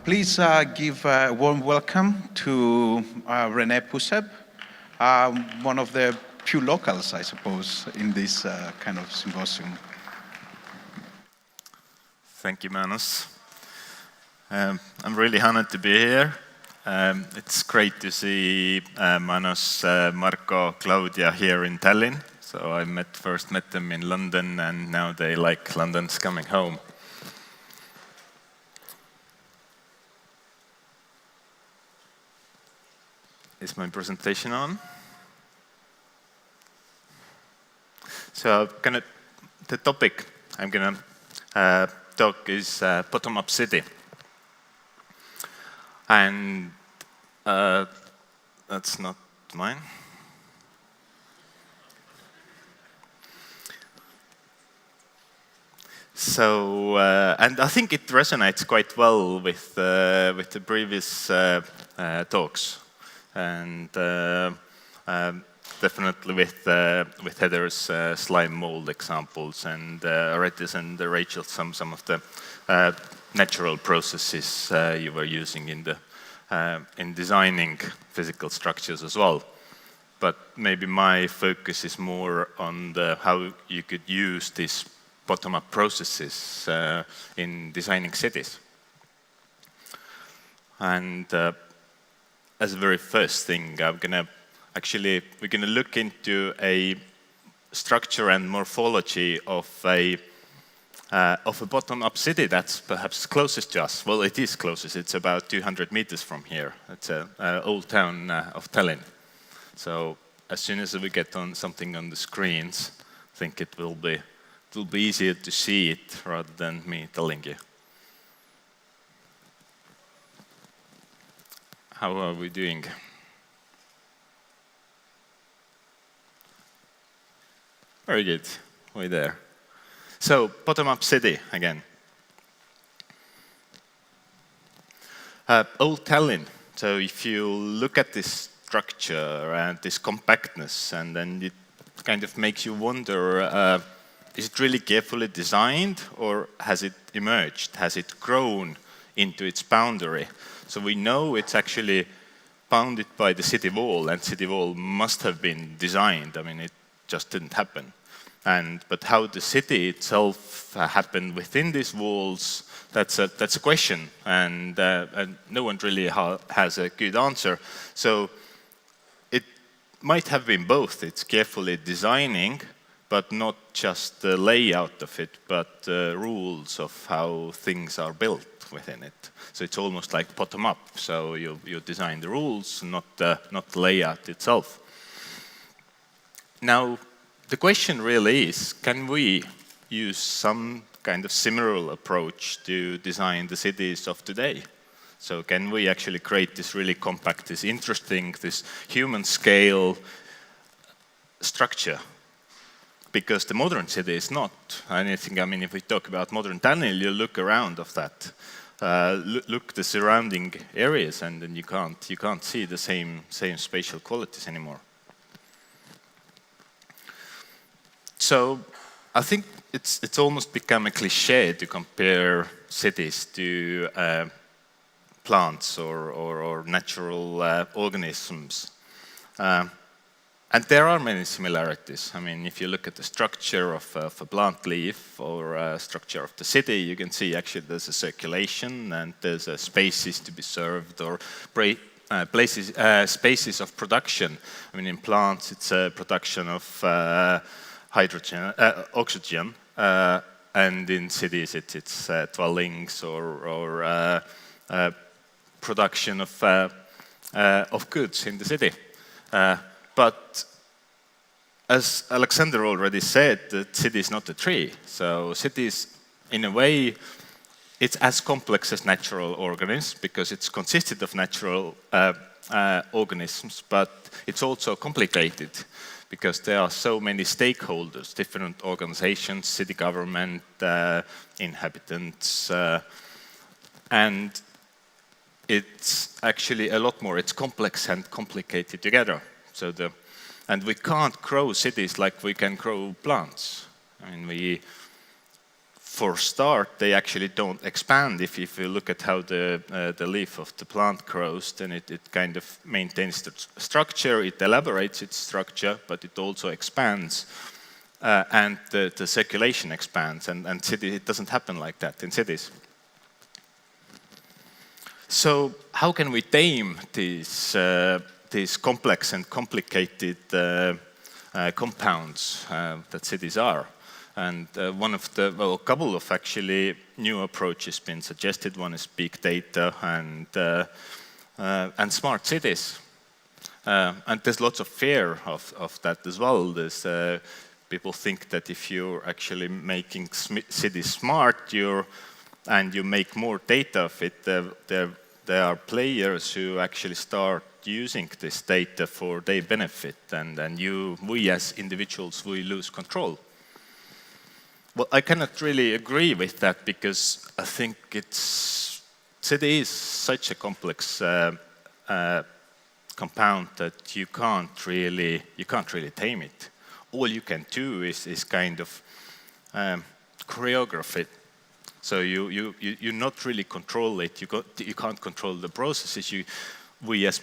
Please give a warm welcome to Renée Puusepp, one of the few locals, I suppose, in this kind of symposium. Thank you, Manos. I'm really honored to be here. It's great to see Manos, Marco, Claudia here in Tallinn. So I first met them in London, and now they like London's coming home. Is my presentation on? So the topic I'm going to talk is bottom-up city. And that's not mine. So, and I think it resonates quite well with the previous talks. And definitely with Heather's slime mold examples, and Aretis and Rachel some of the natural processes you were using in designing physical structures as well. But maybe my focus is more on how you could use these bottom-up processes in designing cities. And as a very first thing, we're gonna look into a structure and morphology of a bottom-up city that's perhaps closest to us. Well, it is closest. It's about 200 meters from here. It's an old town of Tallinn. So as soon as we get on something on the screens, I think it will be easier to see it rather than me telling you. How are we doing? Very good, we're there. So, bottom-up city again. Old Tallinn. So if you look at this structure and this compactness, and then it kind of makes you wonder, is it really carefully designed, or has it emerged? Has it grown into its boundary? So we know it's actually bounded by the city wall, and city wall must have been designed. I mean, it just didn't happen. But how the city itself happened within these walls, that's a question, and no one really has a good answer. So it might have been both. It's carefully designing, but not just the layout of it, but rules of how things are built within it. So it's almost like bottom-up. So you design the rules, not the layout itself. Now, the question really is, can we use some kind of similar approach to design the cities of today? So can we actually create this really compact, this interesting, this human scale structure? Because the modern city is not anything. I mean, if we talk about modern Tallinn, you look around of that, look the surrounding areas, and then you can't see the same spatial qualities anymore. So I think it's almost become a cliché to compare cities to plants or natural organisms. And there are many similarities. I mean, if you look at the structure of a plant leaf or a structure of the city, you can see actually there's a circulation, and there's spaces to be served, or spaces of production. I mean, in plants, it's a production of oxygen, and in cities, it's dwellings or production of goods in the city. But as Alexander already said, the city is not a tree. So cities, in a way, it's as complex as natural organisms, because it's consisted of natural organisms, but it's also complicated, because there are so many stakeholders, different organizations, city government, inhabitants, and it's actually a lot more. It's complex and complicated together. So and we can't grow cities like we can grow plants. I mean, for start, they actually don't expand. If you look at how the leaf of the plant grows, then it kind of maintains the structure, it elaborates its structure, but it also expands. And the circulation expands, and it doesn't happen like that in cities. So how can we tame these complex and complicated compounds that cities are? And a couple of actually new approaches been suggested. One is big data and smart cities. And there's lots of fear of that as well. There's people think that if you're actually making cities smart, and you make more data of it, there are players who actually start using this data for their benefit, and then we as individuals, we lose control. Well, I cannot really agree with that, because I think city is such a complex compound that you can't really tame it. All you can do is kind of choreograph it. So you not really control it. You can't control the processes. We as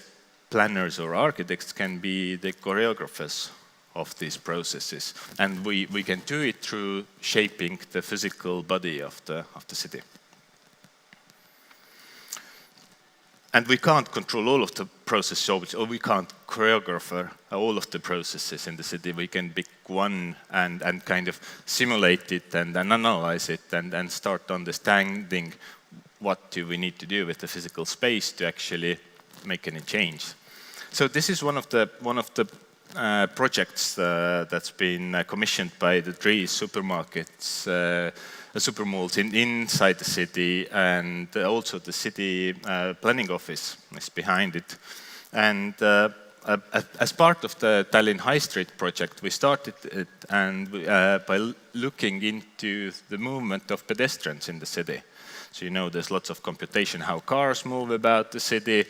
planners or architects can be the choreographers of these processes, and we can do it through shaping the physical body of the city. And we can't control all of the processes, or we can't choreograph all of the processes in the city. We can pick one and kind of simulate it and analyze it and start understanding what do we need to do with the physical space to actually make any change. So this is one of the projects that's been commissioned by the 3 supermarkets, supermalls inside the city, and also the city planning office is behind it. And as part of the Tallinn High Street project, we started it by looking into the movement of pedestrians in the city. So there's lots of computation how cars move about the city.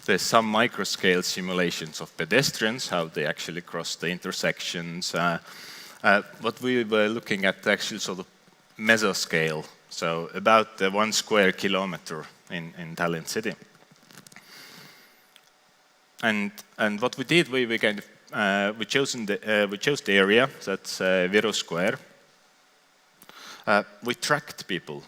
There's some microscale simulations of pedestrians, how they actually cross the intersections. What we were looking at actually sort of mesoscale, so about 1 square kilometer in Tallinn city. And what we did, we kind of we chose the area, that's Viru Square. We tracked people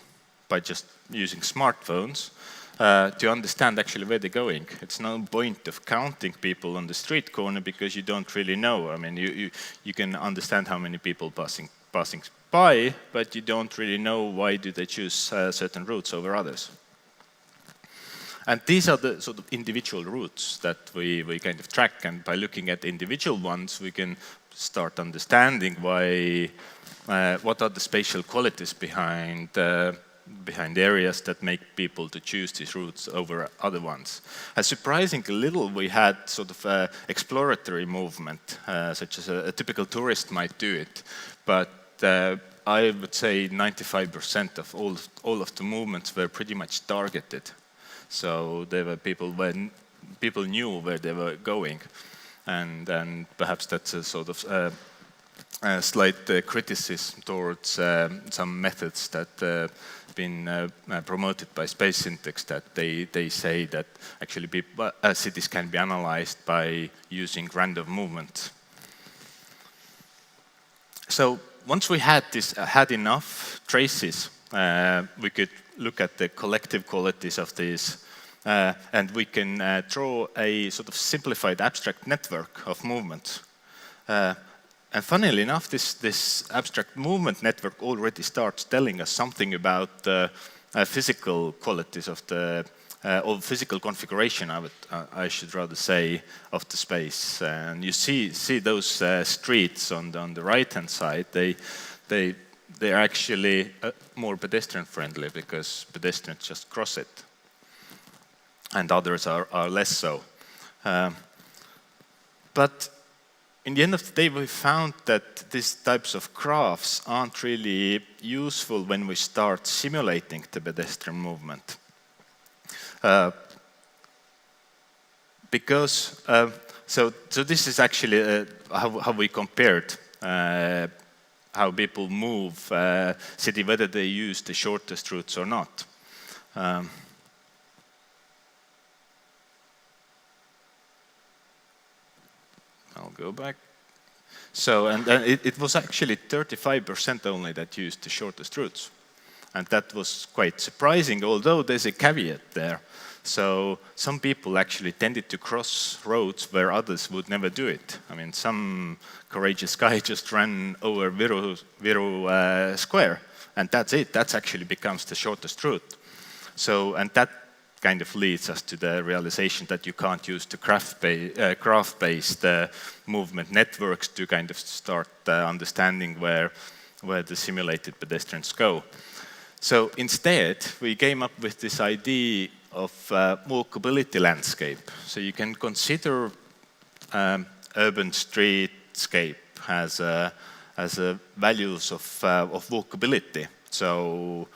by just using smartphones. To understand actually where they're going. It's no point of counting people on the street corner, because you don't really know. I mean, you can understand how many people passing by, but you don't really know why do they choose certain routes over others. And these are the sort of individual routes that we kind of track, and by looking at individual ones, we can start understanding what are the spatial qualities behind areas that make people to choose these routes over other ones. Surprisingly little, we had sort of exploratory movement, such as a typical tourist might do it. But I would say 95% of all of the movements were pretty much targeted. So there were people knew where they were going, and perhaps that's a sort of slight criticism towards some methods that been promoted by Space Syntax, that they say that actually cities can be analyzed by using random movement. So once we had enough traces, we could look at the collective qualities of these, and we can draw a sort of simplified abstract network of movements. And funnily enough, this abstract movement network already starts telling us something about the physical qualities of or physical configuration, I should rather say, of the space. And you see those streets on the right-hand side. They are actually more pedestrian-friendly, because pedestrians just cross it, and others are less so. But in the end of the day, we found that these types of graphs aren't really useful when we start simulating the pedestrian movement. So this is actually how we compared how people move city, whether they use the shortest routes or not. I'll go back. So, and it was actually 35% only that used the shortest routes. And that was quite surprising, although there's a caveat there. So some people actually tended to cross roads where others would never do it. I mean, some courageous guy just ran over Viru Square, and that's it. That actually becomes the shortest route. So, and that kind of leads us to the realization that you can't use the graph-based movement networks to kind of start understanding where the simulated pedestrians go. So instead, we came up with this idea of walkability landscape. So you can consider urban streetscape as values of walkability. So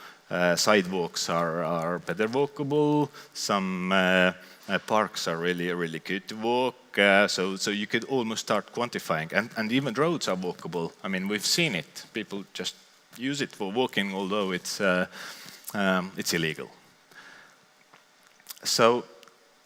sidewalks are better walkable. Some parks are really good to walk. So you could almost start quantifying, and even roads are walkable. I mean, we've seen it. People just use it for walking, although it's illegal. So,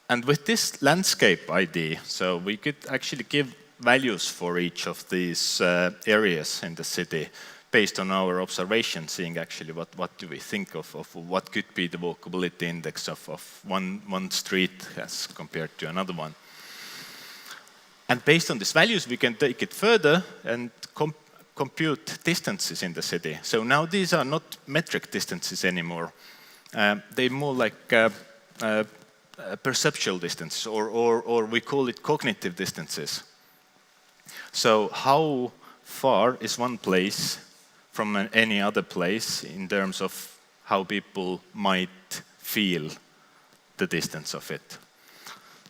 and with this landscape idea, so we could actually give values for each of these areas in the city based on our observation, seeing actually what do we think of what could be the walkability index of one street as compared to another one. And based on these values, we can take it further and compute distances in the city. So now these are not metric distances anymore. They're more like perceptual distances, or we call it cognitive distances. So how far is one place from any other place in terms of how people might feel the distance of it?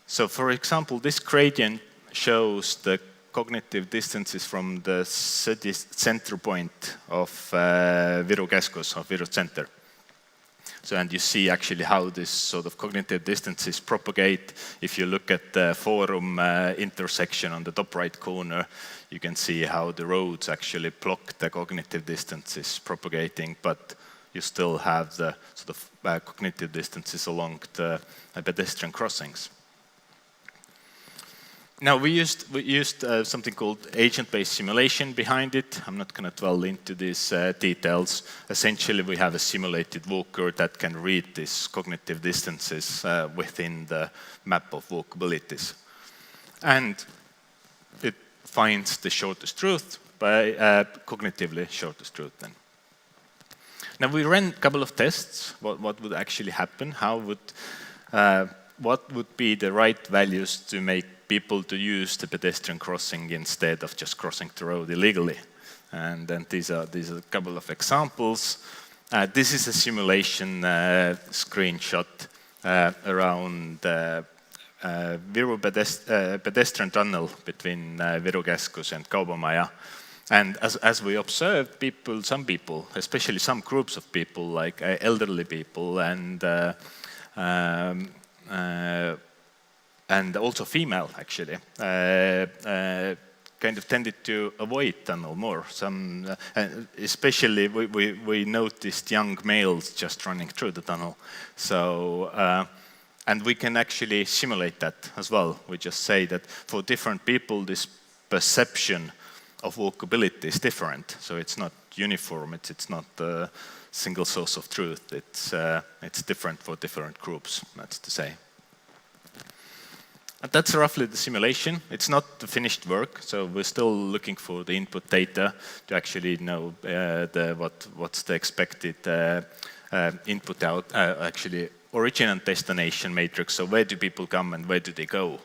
So for example, this gradient shows the cognitive distances from the city center point of Viru Keskus, of Viru center. So, and you see actually how this sort of cognitive distances propagate. If you look at the Forum intersection on the top right corner, you can see how the roads actually block the cognitive distances propagating, but you still have the sort of cognitive distances along the pedestrian crossings. Now, we used something called agent-based simulation behind it. I'm not going to dwell into these details. Essentially, we have a simulated walker that can read these cognitive distances within the map of walkabilities. And it finds the shortest route by cognitively shortest route then. Now, we ran a couple of tests. What would actually happen? What would be the right values to make people to use the pedestrian crossing instead of just crossing the road illegally? And then these are a couple of examples. This is a simulation screenshot around Viru pedestrian tunnel between Viru Keskus and Kaubamaja. And as we observed, some people, especially some groups of people, like elderly people and also female, actually, kind of tended to avoid tunnel more. Especially we noticed young males just running through the tunnel. So, and we can actually simulate that as well. We just say that for different people, this perception of walkability is different. So it's not uniform. It's not a single source of truth. It's different for different groups, that's to say. And that's roughly the simulation. It's not the finished work, so we're still looking for the input data to actually know what's the expected input out, actually origin and destination matrix. So where do people come and where do they go?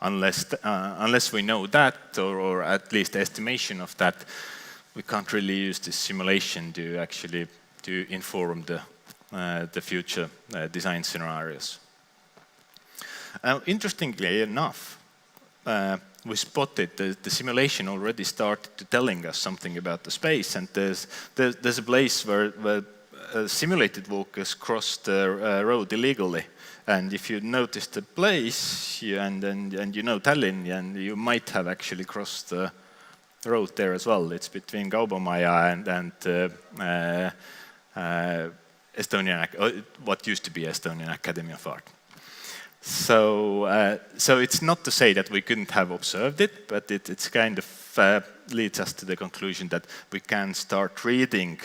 Unless we know that, or at least estimation of that, we can't really use this simulation to actually inform the future design scenarios. Interestingly enough, we spotted the simulation already started to telling us something about the space, and there's a place where simulated walkers cross the road illegally. And if you notice the place and you know Tallinn, and you might have actually crossed the road there as well. It's between Kaubamaja and Estonian, what used to be Estonian Academy of Art. So it's not to say that we couldn't have observed it, but it's kind of leads us to the conclusion that we can start reading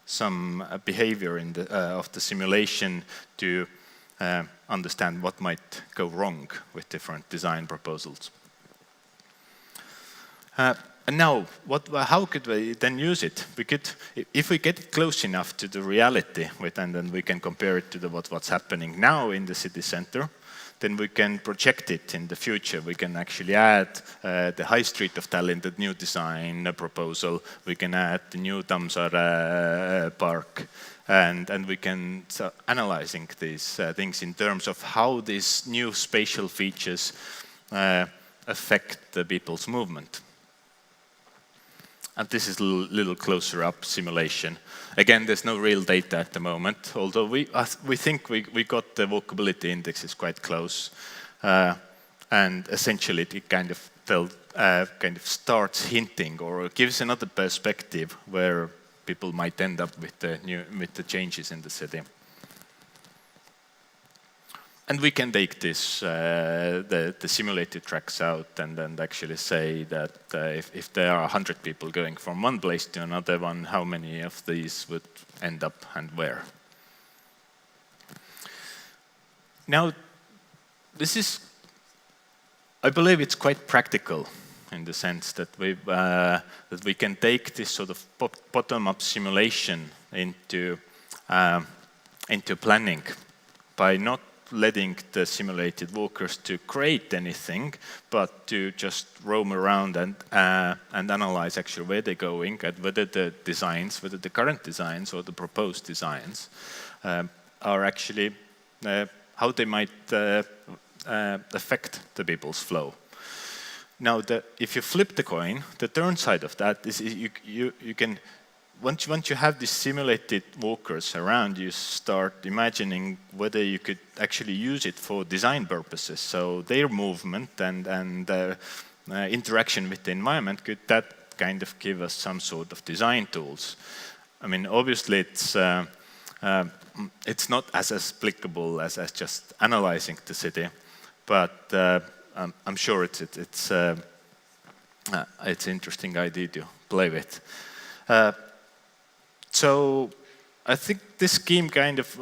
some behavior of the simulation to understand what might go wrong with different design proposals. And now, how could we then use it? We could, if we get it close enough to the reality, and then we can compare it to what's happening now in the city center, then we can project it in the future. We can actually add the High Street of Tallinn, the new design proposal. We can add the new Tammsaare Park. And we can start analyzing these things in terms of how these new spatial features affect the people's movement. And this is a little closer up simulation. Again, there's no real data at the moment, although we think we got the walkability indexes quite close. And essentially it kind of starts hinting or gives another perspective where people might end up with the changes in the city. And we can take this, the simulated tracks out and actually say that if there are 100 people going from one place to another one, how many of these would end up and where? Now, this is, I believe it's quite practical in the sense that we can take this sort of bottom-up simulation into planning by not letting the simulated walkers to create anything, but to just roam around and analyze actually where they're going and whether the current designs or the proposed designs are actually how they might affect the people's flow. Now, if you flip the coin, the turn side of that is you can. Once you have these simulated walkers around, you start imagining whether you could actually use it for design purposes. So their movement and interaction with the environment, could that kind of give us some sort of design tools? I mean, obviously it's not as applicable as just analyzing the city, but I'm sure it's an interesting idea to play with. So I think this scheme kind of,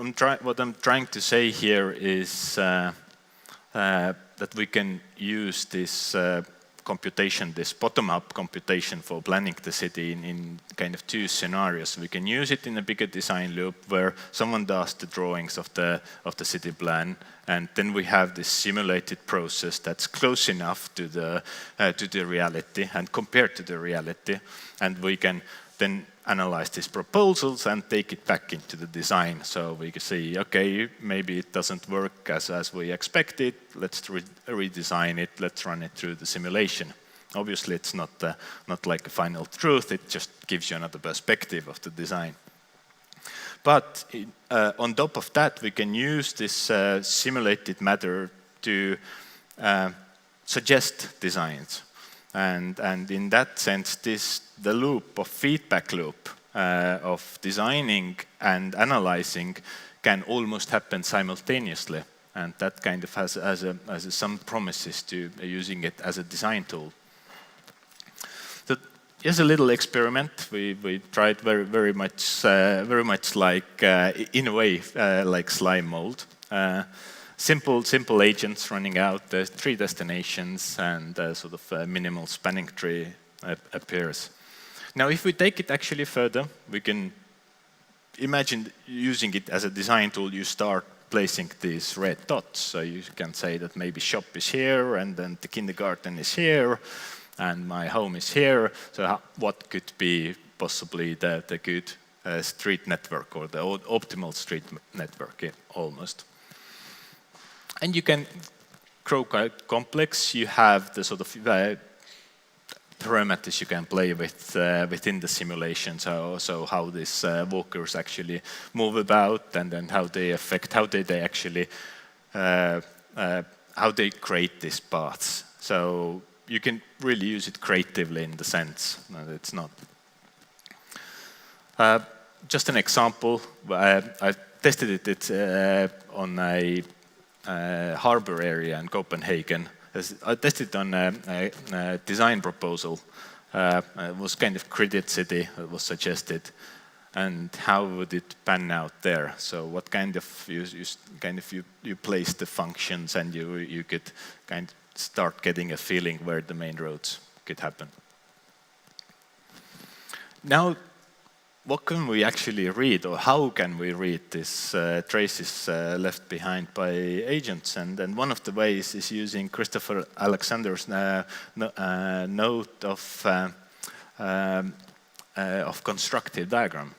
what I'm trying to say here is that we can use this computation, this bottom-up computation for planning the city in kind of two scenarios. We can use it in a bigger design loop where someone does the drawings of the city plan, and then we have this simulated process that's close enough to the reality and compared to the reality, and we can then analyze these proposals and take it back into the design. So we can see, okay, maybe it doesn't work as we expected. Let's redesign it. Let's run it through the simulation. Obviously, it's not like a final truth. It just gives you another perspective of the design. But on top of that, we can use this simulated matter to suggest designs. And in that sense, the loop of feedback loop of designing and analyzing can almost happen simultaneously. And that kind of has some promises to using it as a design tool. So here's a little experiment. We tried very much like in a way like slime mold. Simple agents running out. There's 3 destinations and sort of minimal spanning tree appears. Now, if we take it actually further, we can imagine using it as a design tool. You start placing these red dots. So you can say that maybe shop is here, and then the kindergarten is here, and my home is here. So what could be possibly the good street network or the optimal street network, almost? And you can grow quite complex. You have the sort of parameters you can play with within the simulation. So how these walkers actually move about, and then how they affect, how they actually, how they create these paths. So you can really use it creatively in the sense that it's not. Just an example, I tested it on a harbor area in Copenhagen. I tested on a design proposal. It was kind of credit city that was suggested, and how would it pan out there? So what kind of you place the functions, and you could kind of start getting a feeling where the main roads could happen. Now, what can we actually read, or how can we read these traces left behind by agents? And one of the ways is using Christopher Alexander's note of constructive diagram.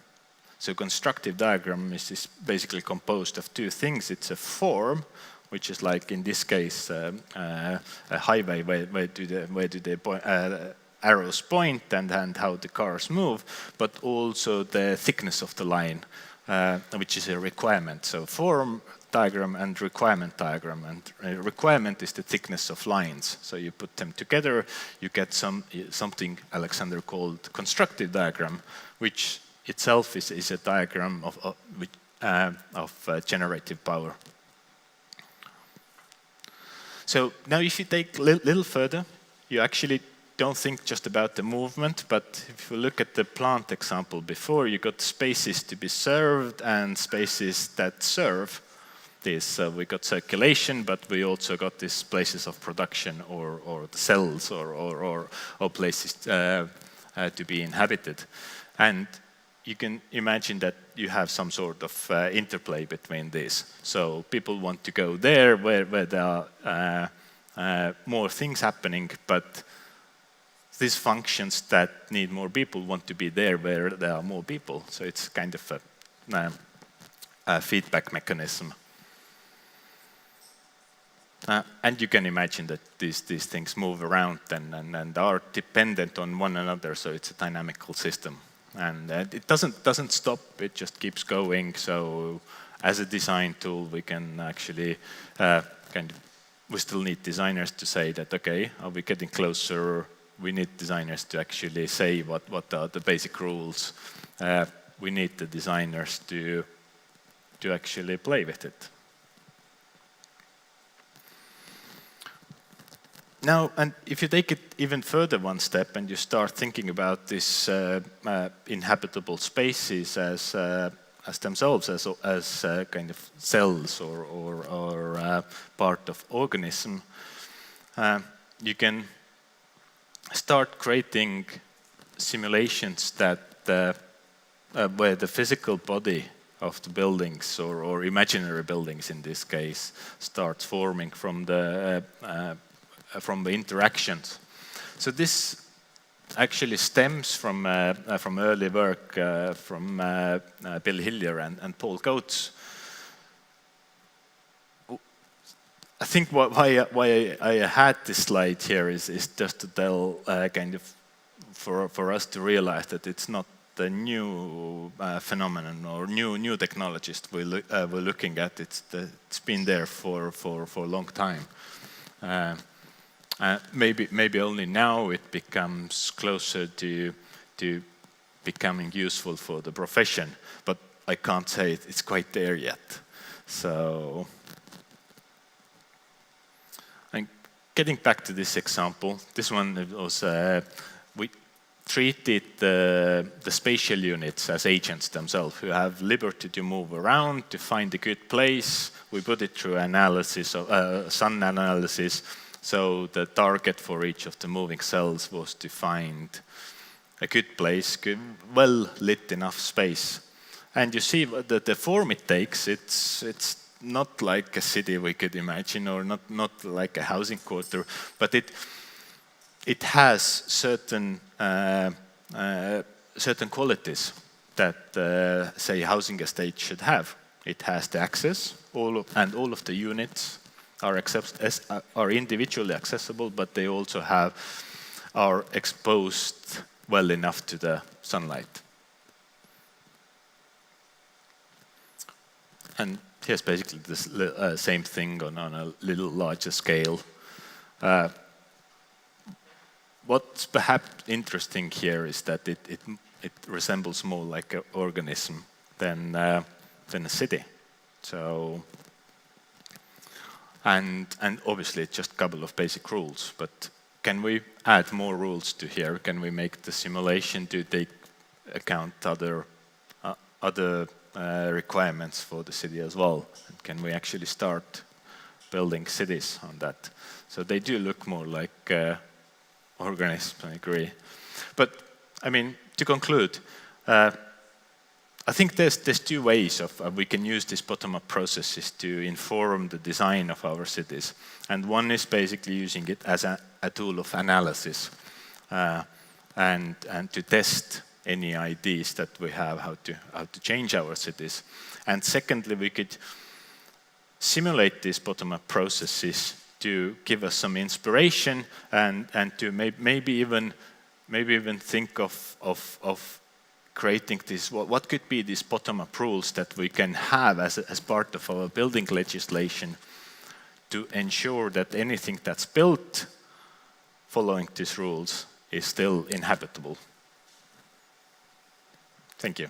So constructive diagram is basically composed of two things. It's a form, which is like in this case a highway, where do the arrows point and how the cars move, but also the thickness of the line, which is a requirement. So form diagram and requirement diagram, and requirement is the thickness of lines. So you put them together, you get something Alexander called constructive diagram, which itself is a diagram of generative power. So now if you take a little further, you actually don't think just about the movement, but if you look at the plant example before, you got spaces to be served and spaces that serve this. We got circulation, but we also got these places of production or the cells or places to be inhabited. And you can imagine that you have some sort of interplay between these. So people want to go there where there are more things happening, but these functions that need more people want to be there where there are more people. So it's kind of a feedback mechanism. And you can imagine that these things move around and are dependent on one another, so it's a dynamical system. And it doesn't stop, it just keeps going. So as a design tool, we can actually we still need designers to say that, okay, are we getting closer? We need designers to actually say what are the basic rules. We need the designers to actually play with it. Now, and if you take it even further one step and you start thinking about these inhabitable spaces as themselves, as kind of cells or part of organism, you can start creating simulations that where the physical body of the buildings or imaginary buildings in this case starts forming from the interactions. So this actually stems from early work from Bill Hillier and Paul Coates. I think why I had this slide here is just to tell kind of for us to realize that it's not the new phenomenon or new technologies we're looking at. It's been there for a long time. Maybe only now it becomes closer to becoming useful for the profession, but I can't say it's quite there yet. So, and getting back to this example, this one was we treated the spatial units as agents themselves who have liberty to move around, to find a good place. We put it through analysis, sun analysis. So the target for each of the moving cells was to find a good place, well lit enough space. And you see that the form it takes, it's not like a city we could imagine, or not like a housing quarter, but it has certain qualities that say housing estate should have. It has the access, all of the units are individually accessible, but they also are exposed well enough to the sunlight. And here's basically the same thing on a little larger scale. what's perhaps interesting here is that it resembles more like an organism than a city. So, and obviously it's just a couple of basic rules, but can we add more rules to here? Can we make the simulation to take account other requirements for the city as well? And can we actually start building cities on that? So they do look more like organisms, I agree. But I mean, to conclude, I think there's two ways of we can use these bottom-up processes to inform the design of our cities. And one is basically using it as a tool of analysis and to test any ideas that we have how to change our cities. And secondly, we could simulate these bottom-up processes to give us some inspiration and to maybe even think of creating this, what could be these bottom-up rules that we can have as part of our building legislation to ensure that anything that's built following these rules is still inhabitable. Thank you.